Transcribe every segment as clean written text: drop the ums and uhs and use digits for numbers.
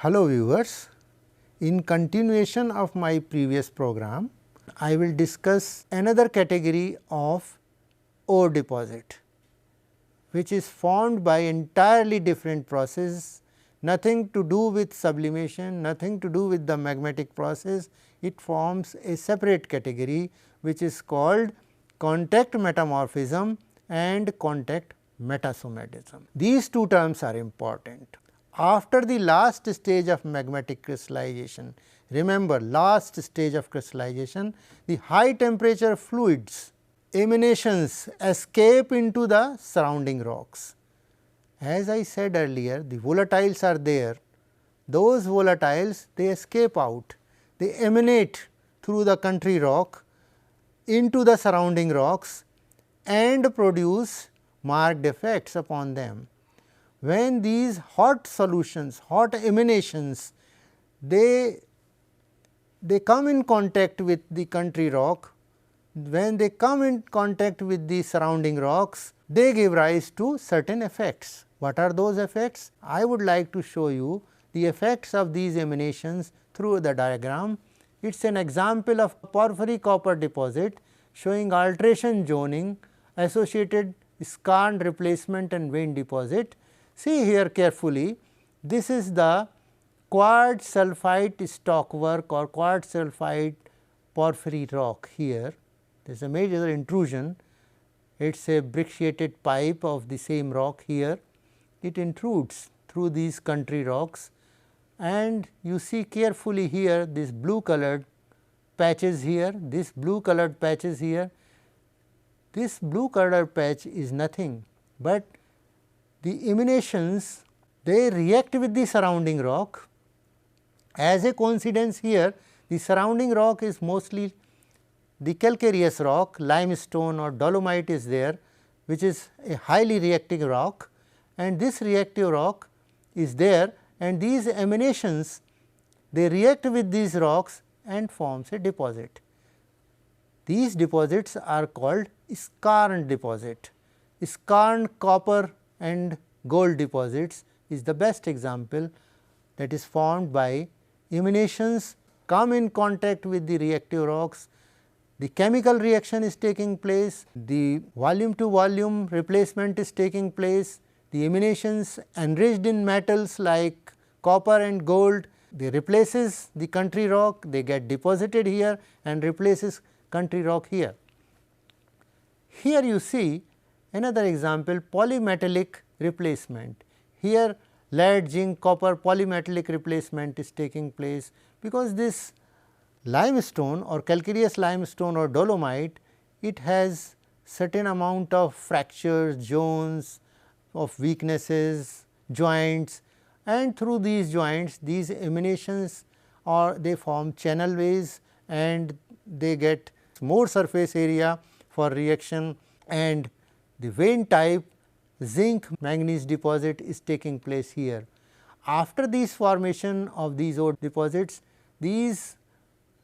Hello viewers, in continuation of my previous program, I will discuss another category of ore deposit, which is formed by entirely different process, nothing to do with sublimation, nothing to do with the magmatic process. It forms a separate category which is called contact metamorphism and contact metasomatism. These two terms are important. After the last stage of magmatic crystallization, remember last stage of crystallization, the high temperature fluids emanations escape into the surrounding rocks. As I said earlier, the volatiles are there, those volatiles they escape out, they emanate through the country rock into the surrounding rocks and produce marked effects upon them. When these hot solutions, hot emanations, they come in contact with the country rock, when they come in contact with the surrounding rocks, they give rise to certain effects. What are those effects? I would like to show you the effects of these emanations through the diagram. It is an example of porphyry copper deposit showing alteration zoning associated skarn replacement and vein deposit. See here carefully, this is the quartz sulphide stockwork or quartz sulphide porphyry rock here. There is a major intrusion, it is a brecciated pipe of the same rock here. It intrudes through these country rocks and you see carefully here this blue colored patches here, this blue colored patches here. This blue colored patch is nothing but the emanations, they react with the surrounding rock. As a coincidence here, the surrounding rock is mostly the calcareous rock, limestone or dolomite is there, which is a highly reacting rock, and this reactive rock is there and these emanations they react with these rocks and forms a deposit. These deposits are called skarn deposit. Skarn copper and gold deposits is the best example, that is formed by emanations come in contact with the reactive rocks, the chemical reaction is taking place, the volume to volume replacement is taking place, the emanations enriched in metals like copper and gold, they replaces the country rock, they get deposited here and replaces country rock here. Here you see another example, polymetallic replacement. Here lead, zinc, copper polymetallic replacement is taking place, because this limestone or calcareous limestone or dolomite, it has certain amount of fractures, zones of weaknesses, joints, and through these joints these emanations or they form channel ways and they get more surface area for reaction, and the vein type zinc manganese deposit is taking place here. After this formation of these ore deposits, these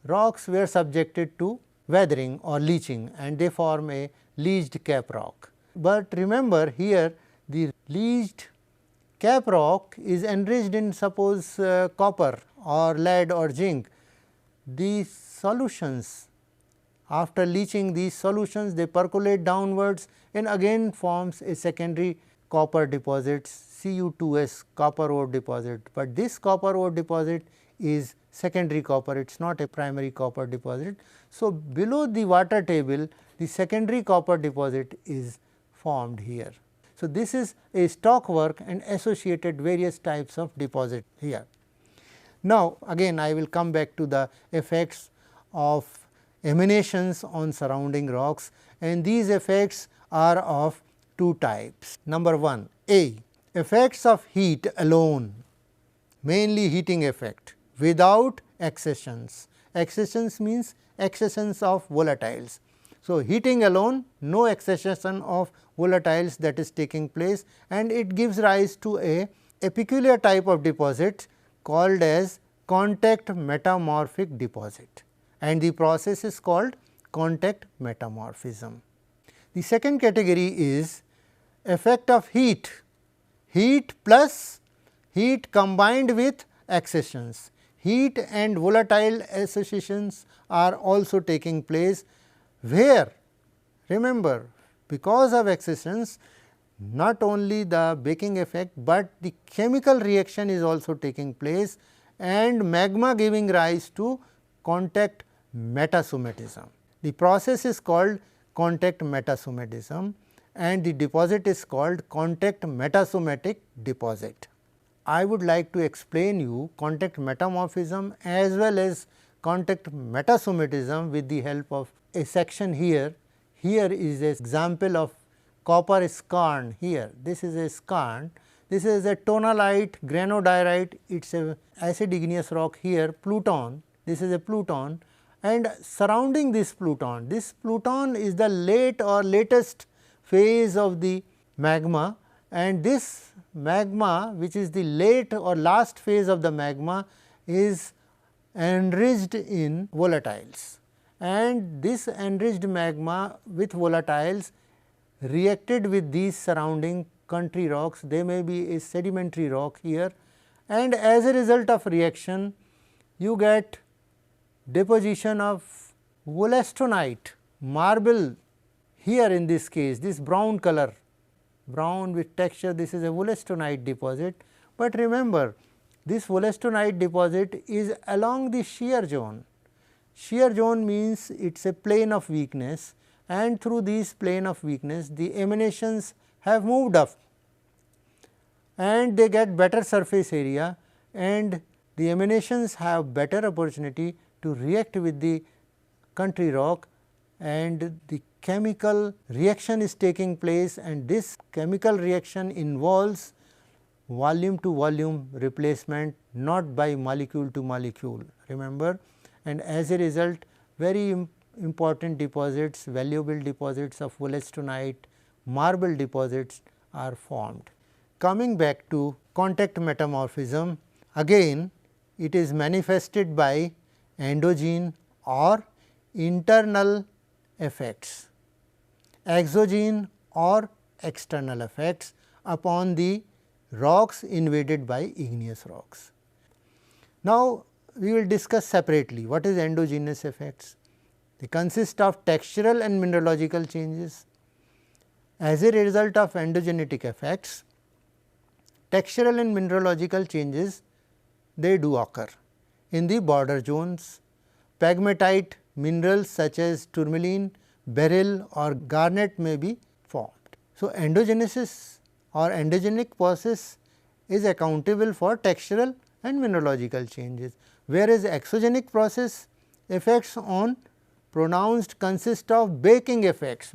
rocks were subjected to weathering or leaching and they form a leached cap rock. But remember here the leached cap rock is enriched in suppose copper or lead or zinc. These solutions, after leaching these solutions, they percolate downwards and again forms a secondary copper deposit, Cu2s copper ore deposit, but this copper ore deposit is secondary copper, it is not a primary copper deposit. So, below the water table the secondary copper deposit is formed here. So, this is a stockwork and associated various types of deposit here. Now, again I will come back to the effects of emanations on surrounding rocks, and these effects are of two types. Number 1, A, effects of heat alone, mainly heating effect without accessions. Accessions means accessions of volatiles. So, heating alone, no accession of volatiles that is taking place, and it gives rise to a peculiar type of deposit called as contact metamorphic deposit, and the process is called contact metamorphism. The second category is effect of heat, heat plus heat combined with accretions. Heat and volatile associations are also taking place, where remember, because of accretions not only the baking effect, but the chemical reaction is also taking place and magma giving rise to contact metasomatism. The process is called contact metasomatism and the deposit is called contact metasomatic deposit. I would like to explain you contact metamorphism as well as contact metasomatism with the help of a section here. Here is an example of copper skarn here. This is a skarn. This is a tonalite granodiorite. It is a acid igneous rock here, pluton. This is a pluton, and surrounding this pluton is the late or latest phase of the magma, and this magma, which is the late or last phase of the magma, is enriched in volatiles, and this enriched magma with volatiles reacted with these surrounding country rocks. They may be a sedimentary rock here, and as a result of reaction you get deposition of wollastonite marble here. In this case, this brown color, brown with texture, this is a wollastonite deposit. But remember, this wollastonite deposit is along the shear zone. Shear zone means it is a plane of weakness, and through this plane of weakness the emanations have moved up and they get better surface area, and the emanations have better opportunity to react with the country rock, and the chemical reaction is taking place, and this chemical reaction involves volume to volume replacement, not by molecule to molecule, remember, and as a result very important deposits, valuable deposits of wollastonite, marble deposits are formed. Coming back to contact metamorphism, again it is manifested by endogene or internal effects, exogene or external effects upon the rocks invaded by igneous rocks. Now, we will discuss separately what is endogenous effects. They consist of textural and mineralogical changes. As a result of endogenetic effects, textural and mineralogical changes they do occur. In the border zones, pegmatite minerals such as tourmaline, beryl or garnet may be formed. So, endogenesis or endogenic process is accountable for textural and mineralogical changes, whereas exogenic process effects on pronounced consist of baking effects.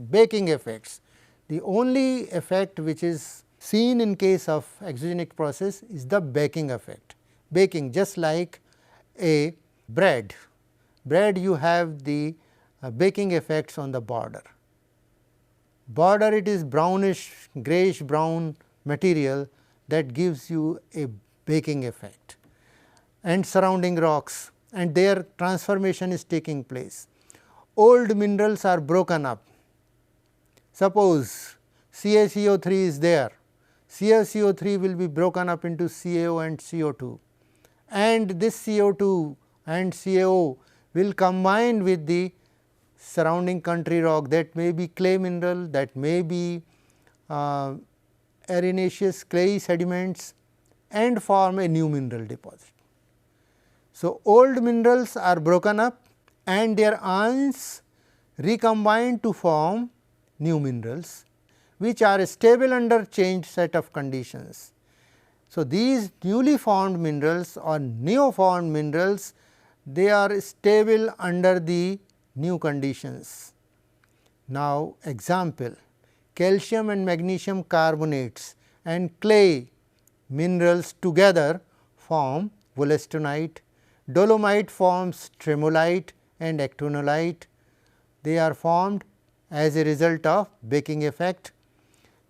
The only effect which is seen in case of exogenic process is the baking effect. Baking, just like a bread, you have the baking effects on the border. It is brownish, grayish brown material that gives you a baking effect, and surrounding rocks, and their transformation is taking place. Old minerals are broken up. Suppose CaCO3 is there, CaCO3 will be broken up into CaO and CO2, and this CO2 and CaO will combine with the surrounding country rock, that may be clay mineral, that may be arenaceous clayey sediments, and form a new mineral deposit. So, old minerals are broken up and their ions recombine to form new minerals, which are stable under changed set of conditions. So, these newly formed minerals or neo formed minerals, they are stable under the new conditions. Now, example, calcium and magnesium carbonates and clay minerals together form wollastonite, dolomite forms tremolite and actinolite. They are formed as a result of baking effect.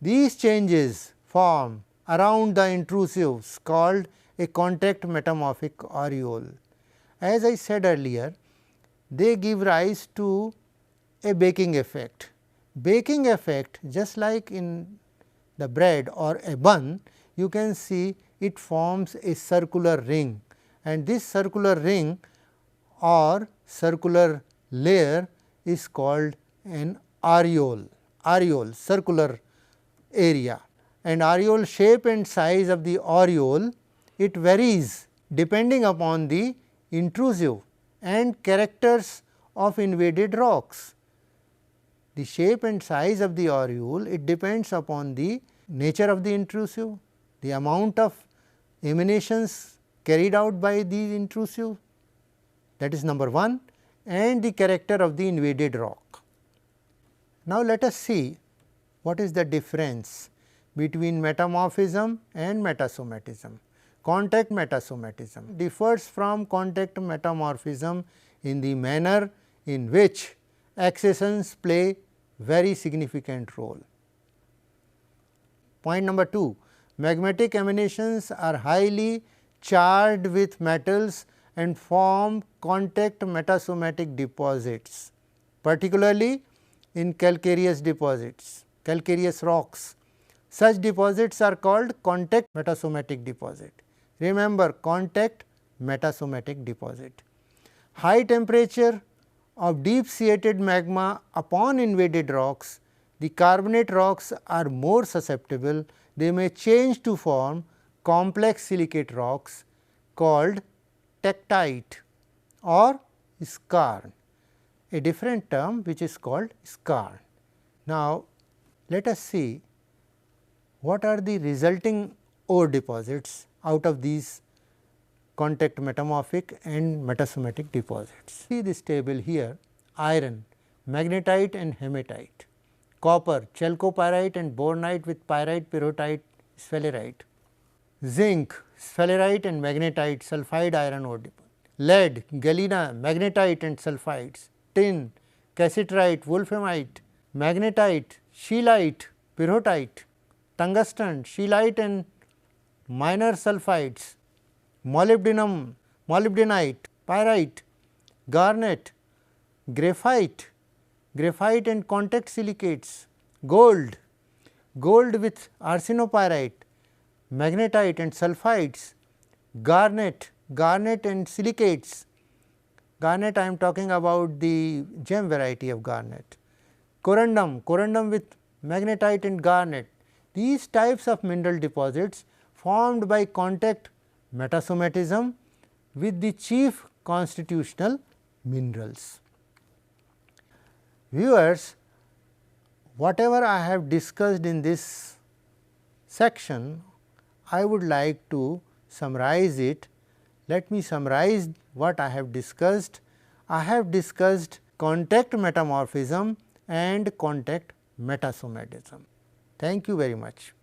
These changes form around the intrusives called a contact metamorphic aureole. As I said earlier, they give rise to a baking effect. Baking effect, just like in the bread or a bun, you can see it forms a circular ring. and this circular ring or circular layer is called an areole, circular area. And areole shape and size of the areole, it varies depending upon the intrusive and characters of invaded rocks. The shape and size of the areole, it depends upon the nature of the intrusive, the amount of emanations carried out by these intrusive, that is number 1, and the character of the invaded rock. Now, let us see what is the difference between metamorphism and metasomatism. Contact metasomatism differs from contact metamorphism in the manner in which accessions play very significant role. Point number 2, magmatic emanations are highly charged with metals and form contact metasomatic deposits, particularly in calcareous deposits, calcareous rocks. Such deposits are called contact metasomatic deposit. Remember, contact metasomatic deposit. High temperature of deep seated magma upon invaded rocks, the carbonate rocks are more susceptible. They may change to form complex silicate rocks called tektite or skarn, a different term which is called skarn. Now, let us see what are the resulting ore deposits out of these contact metamorphic and metasomatic deposits. See this table here: iron, magnetite and hematite; copper, chalcopyrite and bornite with pyrite, pyrrhotite, sphalerite; zinc, sphalerite and magnetite, sulphide iron ore deposit; lead, galena, magnetite and sulphides; tin, cassiterite, wolframite; magnetite, scheelite, pyrrhotite; tungsten, scheelite and minor sulphides; molybdenum, molybdenite, pyrite; garnet, graphite, graphite and contact silicates; gold, gold with arsenopyrite, magnetite and sulphides; garnet, garnet and silicates. Garnet, I am talking about the gem variety of garnet; corundum, corundum with magnetite and garnet. These types of mineral deposits formed by contact metasomatism with the chief constitutional minerals. Viewers, whatever I have discussed in this section, I would like to summarize it. Let me summarize what I have discussed. I have discussed contact metamorphism and contact metasomatism. Thank you very much.